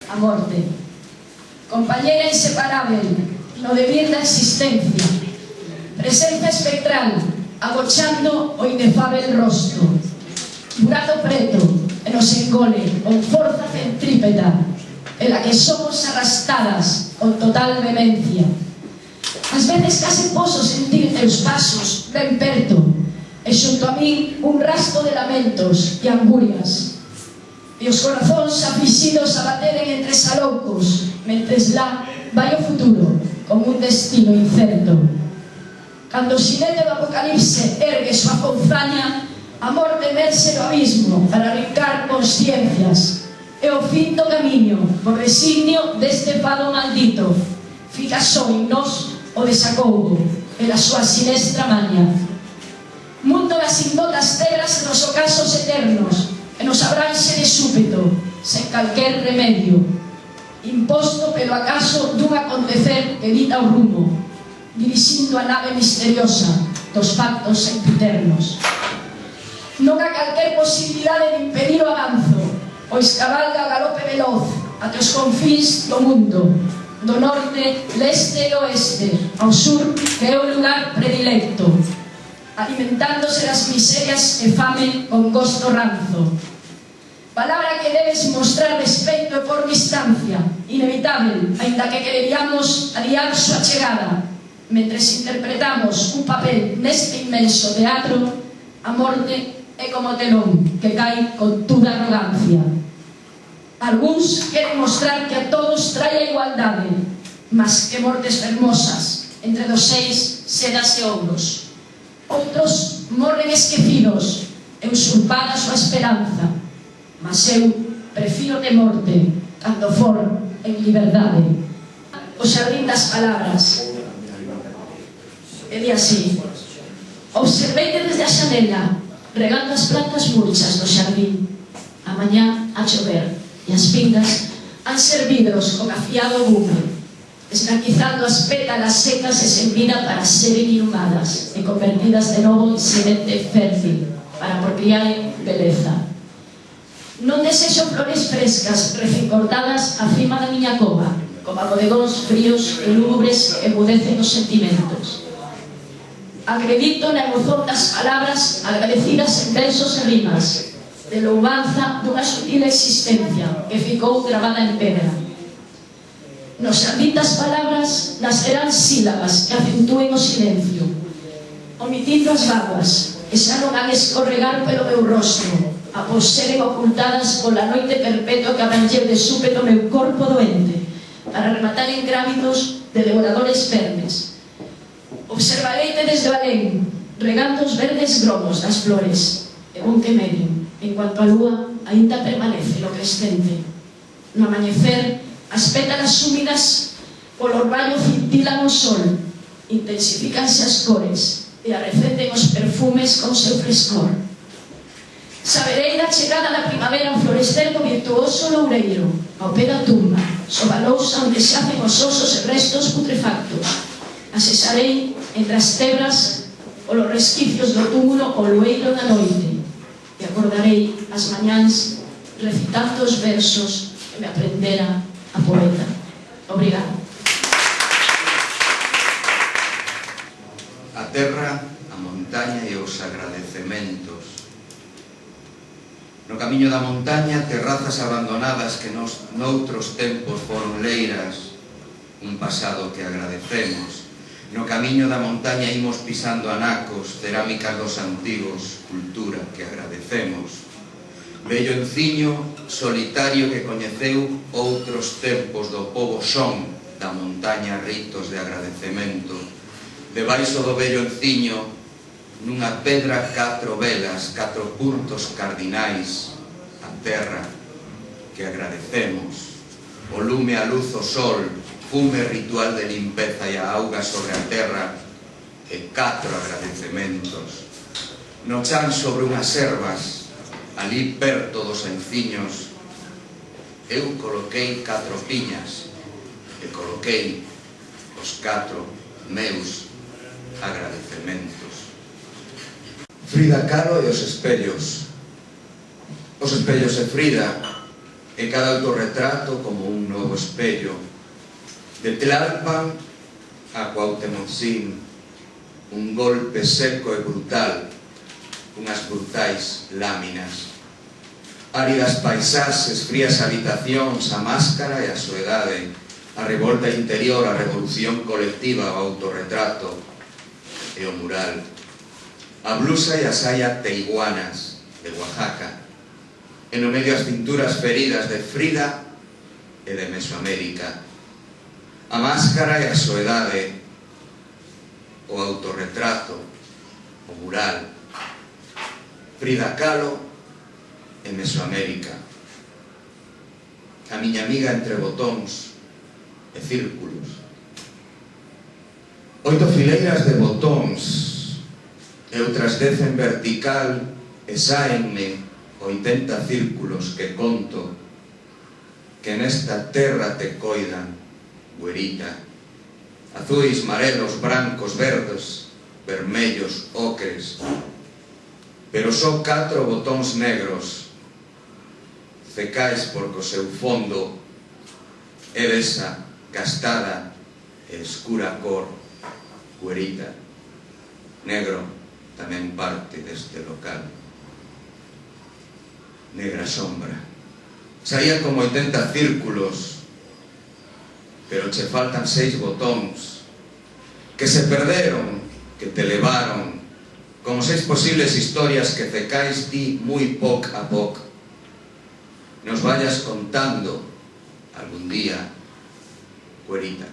a morte. Compañera inseparável no devir da existencia, presencia espectral agochando o inefável rosto, burato preto e nos engole con forza centrípeta en la que somos arrastradas con total vehemencia. Ás veces case poso sentir teus pasos ben perto e xunto a min un rastro de lamentos e angurias e os corazóns afixidos a bateren entre saloucos mentres lá vai o futuro como un destino incerto. Cando o xinete do apocalipse ergue súa ponzaña, a morte emerxe no abismo para arrincar consciencias e o fin do camiño por resignio deste fado maldito fica só en nós o desacougo e a súa sinestra maña. Mundo das ignotas tegras e nos ocasos eternos e nos abranxe de súpeto sen calquer remedio, imposto pelo acaso dun acontecer que dita o rumo, dirixindo a nave misteriosa dos pactos sempiternos. Non há calquer posibilidade de impedir o avanzo, pois cabalga a galope veloz ate os confins do mundo, do norte, leste e oeste, ao sur, que é o lugar predilecto, alimentándose das miserias e fame con gosto ranzo. Palabra que debes mostrar respeito e por distancia, inevitable, aínda que quereríamos adiar súa chegada, mentres interpretamos un papel neste inmenso teatro. A morte é como telón que cae con toda arrogancia. Algúns queren mostrar que a todos trae a igualdade, mas que mortes fermosas, entre doseis, sedas e ouros. Outros morren esquecidos e usurpada a súa esperanza, mas eu prefiro de morte cando for en liberdade. O xardín das palabras. E di así: observeite desde a xanela, regando as plantas murchas do xardín. A mañá a chover e as pingas han ser vidros con afiado gume, esnaquizando as pétalas secas e sen vida para seren inhumadas e convertidas de novo en semente fértil para procriar beleza. Non desexo flores frescas recén cortadas acima da miña cova, como bodegóns fríos e lúgubres que emudecen os sentimentos. Acredito na emozón das palabras agradecidas en versos e rimas, de louvanza dunha sutil existencia que ficou gravada en pedra. Nos xardín das palabras nascerán sílabas que acentúen o silencio, omitindo as vaguas que xa non han escorregar pelo meu rostro, após seren ocultadas pola noite perpetua que abrangeu de súpeto meu corpo doente, para rematar en grávidos de devoradores vermes. Observareite desde o alén, regando os verdes gromos das flores, e monte medio, en cuanto a lúa aínda permanece no crescente. No amanecer, as pétalas húmidas polo orvallo cintilan o sol, intensifícanse as cores e arrecenden os perfumes con seu frescor. Saberei da chegada da primavera ao florescer do virtuoso loureiro, ao pé da tumba, sob a lousa onde xacen os osos e restos putrefactos. Asesarei entre as tebras polos resquicios do túmulo o lueiro da noite e acordarei as mañáns recitando os versos que me aprendera a poeta. Obrigado. A terra, a montaña e os agradecementos. No camiño da montaña, terrazas abandonadas que noutros tempos foron leiras, un pasado que agradecemos. No camiño da montaña imos pisando anacos, cerámicas dos antigos, cultura que agradecemos. Vello enciño solitario que coñeceu outros tempos do pobo son da montaña ritos de agradecemento. Debaixo do vello enciño, nunha pedra 4 velas, 4 puntos cardinais, a terra que agradecemos. O lume, a luz, o sol, fume ritual de limpeza e a auga sobre a terra e 4 agradecementos. No chan sobre unhas ervas, ali perto dos enciños, eu coloquei 4 piñas e coloquei os 4 meus agradecementos. Frida Kahlo e os espellos. Os espellos e Frida e cada autorretrato como un novo espello. De Tlalpan a Cuauhtemoc-Sin, un golpe seco e brutal, unhas brutais láminas. Áridas paisaxes, frías habitacións, a máscara e a soedade, a revolta interior, a revolución colectiva, o autorretrato e o mural. A blusa e a saia teiguanas de Oaxaca, e no medio as cinturas feridas de Frida e de Mesoamérica. A máscara e a soedade, o autorretrato, o mural, Frida Kahlo e Mesoamérica. A miña amiga entre botóns e círculos. 8 fileiras de botóns e outras 10 en vertical e sáenme 80 círculos que conto que nesta terra te coidan, güerita. Azuis, marelos, brancos, verdes, vermellos, ocres, pero só 4 botóns negros, cecais porque o seu fondo é desa gastada e escura cor, güerita. Negro tamén parte deste local. Negra sombra. Saían como 80 círculos, pero che faltan 6 botóns que se perderon, que te levaron, como 6 posibles historias que cecais ti moi poc a poc. Nos vayas contando algún día, güerita.